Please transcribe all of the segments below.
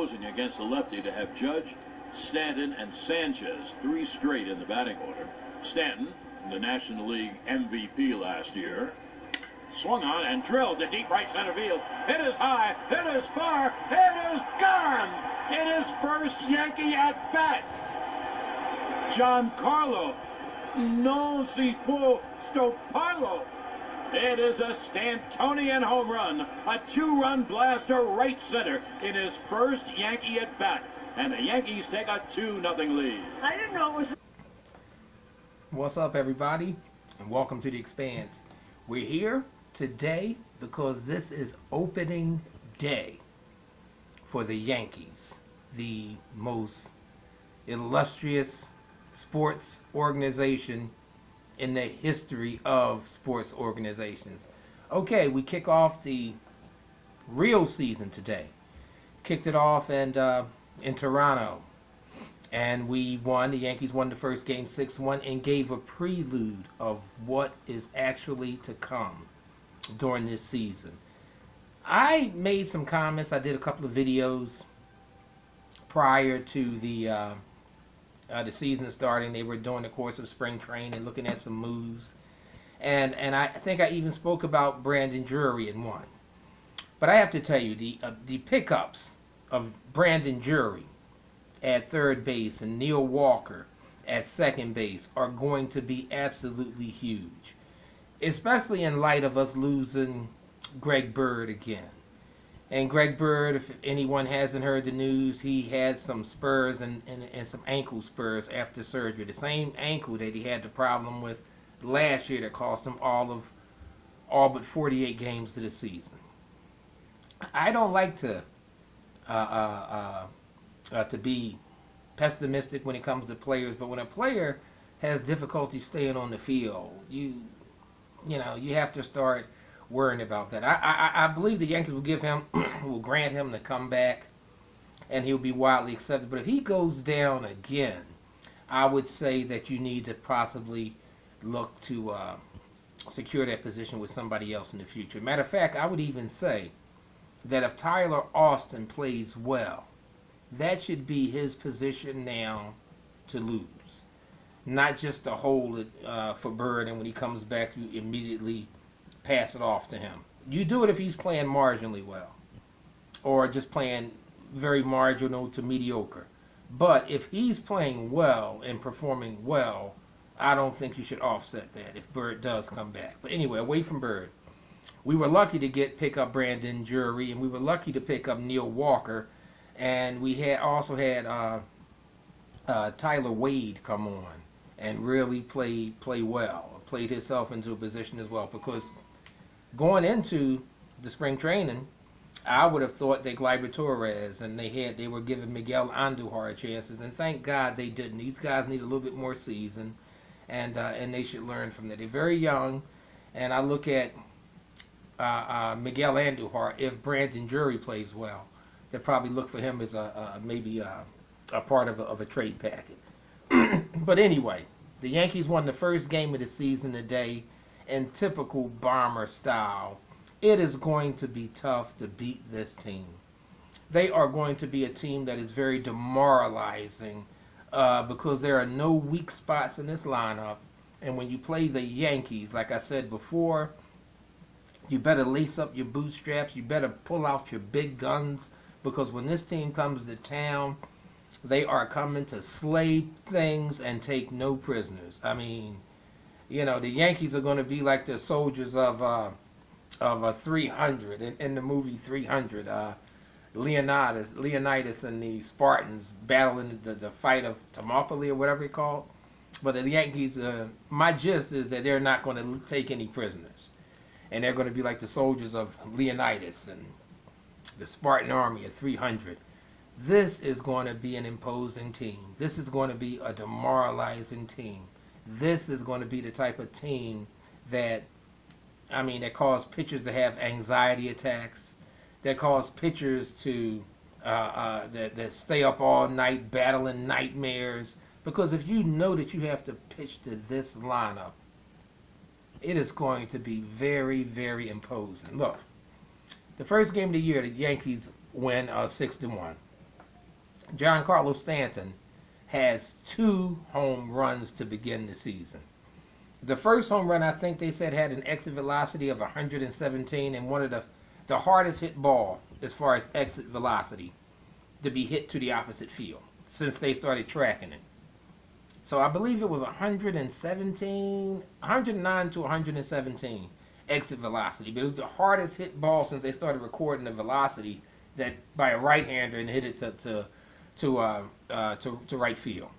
demoralizing against the lefty to have Judge, Stanton, and Sanchez 3 straight in the batting order. Stanton, the National League MVP last year, swung on and drilled to deep right center field. It is high, it is far, it is gone! It is first Yankee at bat. Giancarlo non si può stopparlo. It is a Stantonian home run, a 2-run blast to right center in his first Yankee at bat, and the Yankees take a 2-0 lead. I didn't know it was. What's up, everybody, and welcome to The Expanse. We're here today because this is opening day for the Yankees, the most illustrious sports organization in the history of sports organizations. Okay, we kick off the real season today. Kicked it off in Toronto, and we won. The Yankees won the first game 6-1 and gave a prelude of what is actually to come during this season. I made some comments. I did a couple of videos prior to the season starting. They were doing the course of spring training, looking at some moves, and I think I even spoke about Brandon Drury in one. But I have to tell you, the pickups of Brandon Drury at third base and Neil Walker at second base are going to be absolutely huge, especially in light of us losing Greg Bird again. And Greg Bird, if anyone hasn't heard the news, he had some spurs and some ankle spurs after surgery. The same ankle that he had the problem with last year that cost him all but 48 games of the season. I don't like to be pessimistic when it comes to players, but when a player has difficulty staying on the field, you have to start worrying about that. I believe the Yankees will grant him to come back, and he'll be widely accepted. But if he goes down again, I would say that you need to possibly look to secure that position with somebody else in the future. Matter of fact, I would even say that if Tyler Austin plays well, that should be his position now to lose, not just to hold it for Bird, and when he comes back, you immediately pass it off to him. You do it if he's playing marginally well, or just playing very marginal to mediocre. But if he's playing well and performing well, I don't think you should offset that if Bird does come back. But anyway, away from Bird, we were lucky to pick up Brandon Drury, and we were lucky to pick up Neil Walker, and we also had Tyler Wade come on and really play well, played himself into a position as well, because going into the spring training, I would have thought that Gleyber Torres and they were giving Miguel Andujar chances, and thank God they didn't. These guys need a little bit more season, and they should learn from that. They're very young, and I look at Miguel Andujar. If Brandon Drury plays well, they'll probably look for him as maybe a part of a trade package. But anyway, the Yankees won the first game of the season today in typical Bomber style. It is going to be tough to beat this team. They are going to be a team that is very demoralizing because there are no weak spots in this lineup. And when you play the Yankees, like I said before, you better lace up your bootstraps. You better pull out your big guns, because when this team comes to town, they are coming to slay things and take no prisoners. I mean, the Yankees are going to be like the soldiers of 300 in the movie 300. Leonidas and the Spartans battling the fight of Thermopylae or whatever it's called. But the Yankees, my gist is that they're not going to take any prisoners, and they're going to be like the soldiers of Leonidas and the Spartan army of 300. This is going to be an imposing team. This is going to be a demoralizing team. This is going to be the type of team that cause pitchers to have anxiety attacks, that cause pitchers to that stay up all night battling nightmares. Because if you know that you have to pitch to this lineup, it is going to be very, very imposing. Look, the first game of the year, the Yankees win 6-1. Giancarlo Stanton has 2 home runs to begin the season. The first home run, I think they said, had an exit velocity of 117 and one of the hardest hit ball as far as exit velocity to be hit to the opposite field since they started tracking it. So I believe it was 117, 109 to 117 exit velocity, but it was the hardest hit ball since they started recording the velocity that by a right-hander and hit it to right field.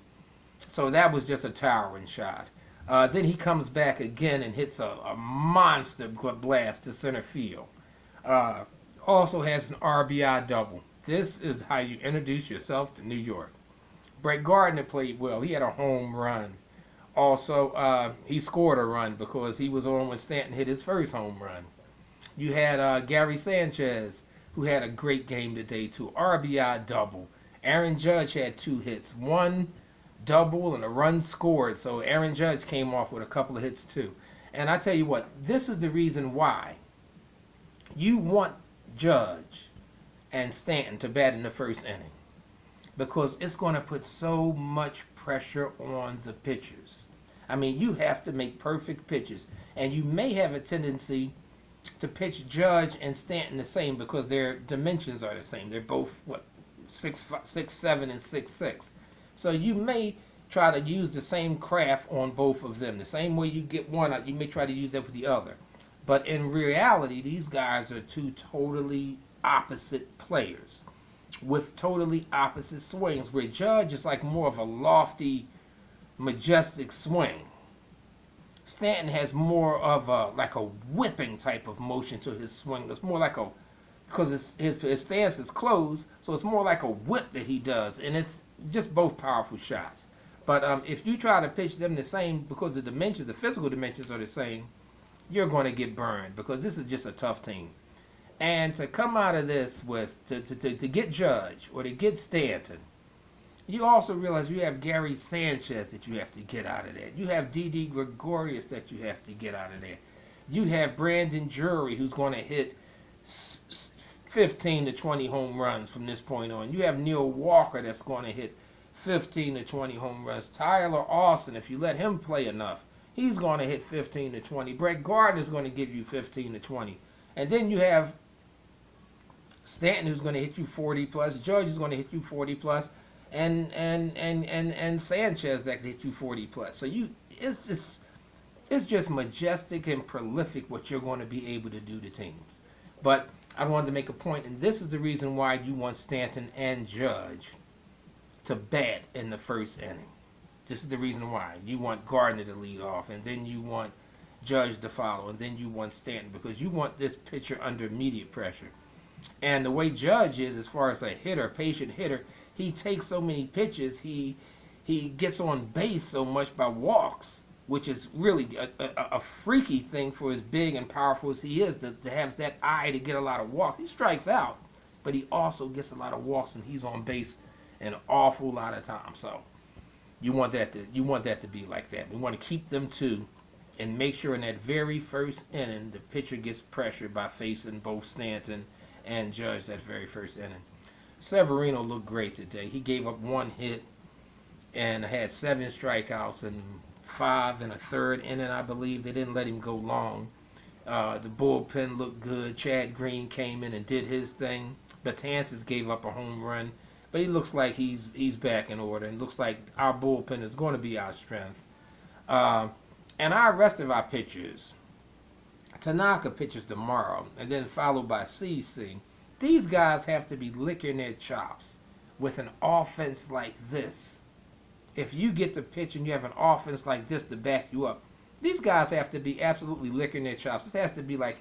So that was just a towering shot. Then he comes back again and hits a monster blast to center field. Also has an RBI double. This is how you introduce yourself to New York. Brett Gardner played well. He had a home run. Also, he scored a run because he was on when Stanton hit his first home run. You had Gary Sanchez, who had a great game today too. RBI double. Aaron Judge had 2 hits. 1 double and a run scored. So Aaron Judge came off with a couple of hits too. And I tell you what, this is the reason why you want Judge and Stanton to bat in the first inning. Because it's going to put so much pressure on the pitchers. I mean, you have to make perfect pitches. And you may have a tendency to pitch Judge and Stanton the same because their dimensions are the same. They're both, 6'7" and 6'6". So you may try to use the same craft on both of them. The same way you get one out, you may try to use that with the other. But in reality, these guys are 2 totally opposite players with totally opposite swings, where Judge is like more of a lofty, majestic swing. Stanton has more of like a whipping type of motion to his swing. It's more like because his stance is closed, so it's more like a whip that he does, and it's just both powerful shots. But if you try to pitch them the same, because the dimensions, the physical dimensions are the same, you're going to get burned because this is just a tough team. And to come out of this with, to get Judge or to get Stanton, you also realize you have Gary Sanchez that you have to get out of there. You have Didi Gregorius that you have to get out of there. You have Brandon Drury, who's going to hit 15 to 20 home runs from this point on. You have Neil Walker that's going to hit 15 to 20 home runs. Tyler Austin, if you let him play enough, he's going to hit 15 to 20. Brett Gardner is going to give you 15 to 20. And then you have Stanton, who's going to hit you 40 plus. Judge is going to hit you 40 plus, and Sanchez that can hit you 40 plus. So it's just majestic and prolific what you're going to be able to do to teams. But I wanted to make a point, and this is the reason why you want Stanton and Judge to bat in the first inning. This is the reason why you want Gardner to lead off, and then you want Judge to follow, and then you want Stanton, because you want this pitcher under immediate pressure. And the way Judge is, as far as a hitter, patient hitter, he takes so many pitches, he gets on base so much by walks, which is really a freaky thing for as big and powerful as he is, to have that eye to get a lot of walks. He strikes out, but he also gets a lot of walks, and he's on base an awful lot of times. So you want that to be like that. We want to keep them 2 and make sure in that very first inning the pitcher gets pressured by facing both Stanton and Judge that very first inning. Severino looked great today. He gave up 1 hit and had 7 strikeouts and 5 in a third inning, I believe. They didn't let him go long. The bullpen looked good. Chad Green came in and did his thing. Betances gave up a home run, but he looks like he's back in order, and looks like our bullpen is going to be our strength. And our rest of our pitchers, Tanaka pitches tomorrow, and then followed by CC. These guys have to be licking their chops with an offense like this. If you get to pitch and you have an offense like this to back you up, these guys have to be absolutely licking their chops. This has to be like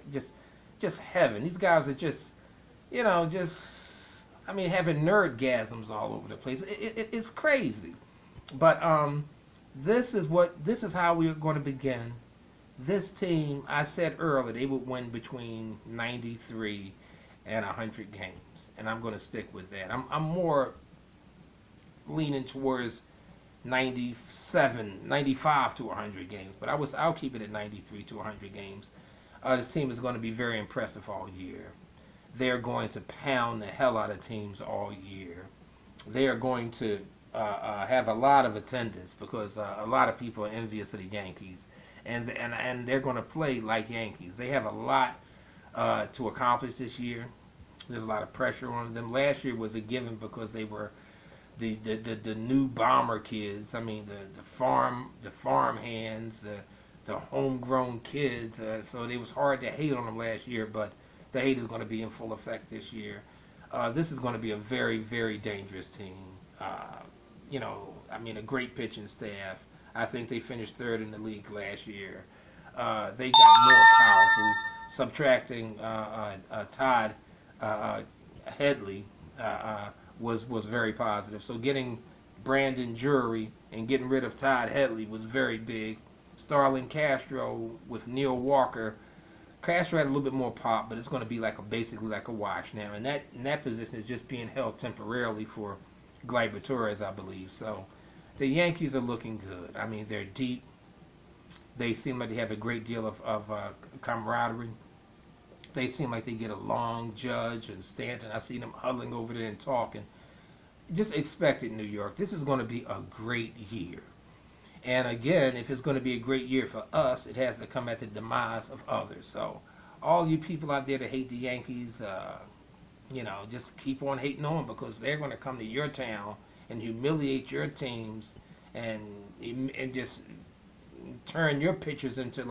just heaven. These guys are just, having nerdgasms all over the place. It's crazy. But this is how we are going to begin. This team, I said earlier, they would win between 93 and 100 games, and I'm going to stick with that. I'm more leaning towards 95 to 100 games, but I'll keep it at 93 to 100 games. This team is going to be very impressive all year. They're going to pound the hell out of teams all year. they are going to have a lot of attendance because a lot of people are envious of the Yankees, and they're going to play like Yankees. They have a lot to accomplish this year. There's a lot of pressure on them. Last year was a given because they were the new bomber kids. I mean the farm hands, the homegrown kids. So it was hard to hate on them last year, but the hate is going to be in full effect this year. This is going to be a very, very dangerous team. I mean, a great pitching staff. I think they finished third in the league last year. They got more powerful, subtracting Todd Headley was very positive. So getting Brandon Drury and getting rid of Todd Headley was very big. Starlin Castro with Neil Walker. Castro had a little bit more pop, but it's going to be basically like a wash now. And that position is just being held temporarily for Gleyber Torres, I believe. So the Yankees are looking good. I mean, they're deep. They seem like they have a great deal of camaraderie. They seem like they get along. Judge and Stanton, I see them huddling over there and talking. Just expect it, New York. This is going to be a great year. And again, if it's going to be a great year for us, it has to come at the demise of others. So all you people out there that hate the Yankees, just keep on hating on them because they're going to come to your town and humiliate your teams and just turn your pitchers into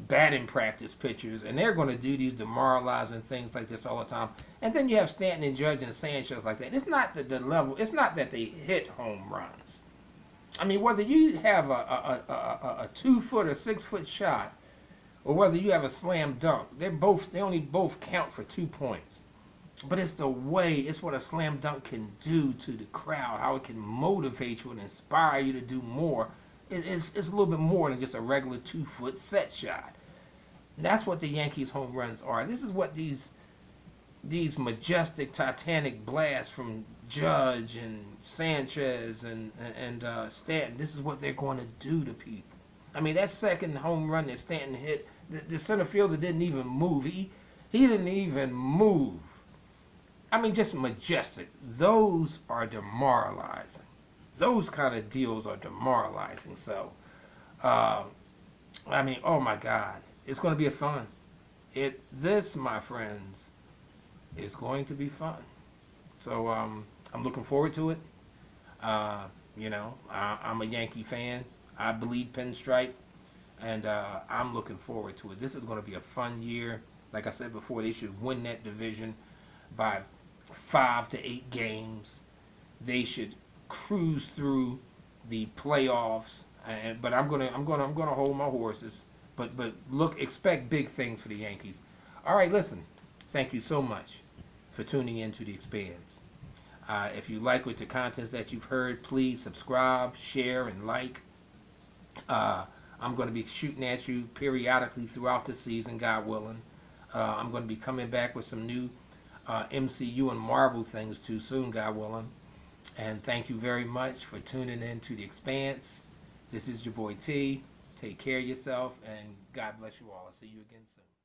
batting practice pitchers. And they're going to do these demoralizing things like this all the time. And then you have Stanton and Judge and Sanchez like that. It's not the level. It's not that they hit home runs. I mean, whether you have a 2-foot or 6-foot shot, or whether you have a slam dunk, they only both count for 2 points. But it's the way, it's what a slam dunk can do to the crowd, how it can motivate you and inspire you to do more. It's a little bit more than just a regular 2-foot set shot. That's what the Yankees home runs are. This is what these majestic, titanic blasts from Judge and Sanchez and Stanton, this is what they're going to do to people. I mean, that second home run that Stanton hit, the center fielder didn't even move. He didn't even move. I mean, just majestic. Those are demoralizing. Those kind of deals are demoralizing. So, I mean, oh my God, it's going to be a fun. This, my friends, is going to be fun. So I'm looking forward to it. I'm a Yankee fan. I bleed pinstripe, and I'm looking forward to it. This is going to be a fun year. Like I said before, they should win that division by 5 to 8 games. They should cruise through the playoffs. But I'm gonna hold my horses. But expect big things for the Yankees. All right, listen. Thank you so much for tuning in to The Expanse. If you like the contents that you've heard, please subscribe, share, and like. I'm going to be shooting at you periodically throughout the season, God willing. I'm going to be coming back with some new MCU and Marvel things too soon, God willing. And thank you very much for tuning in to The Expanse. This is your boy T. Take care of yourself, and God bless you all. I'll see you again soon.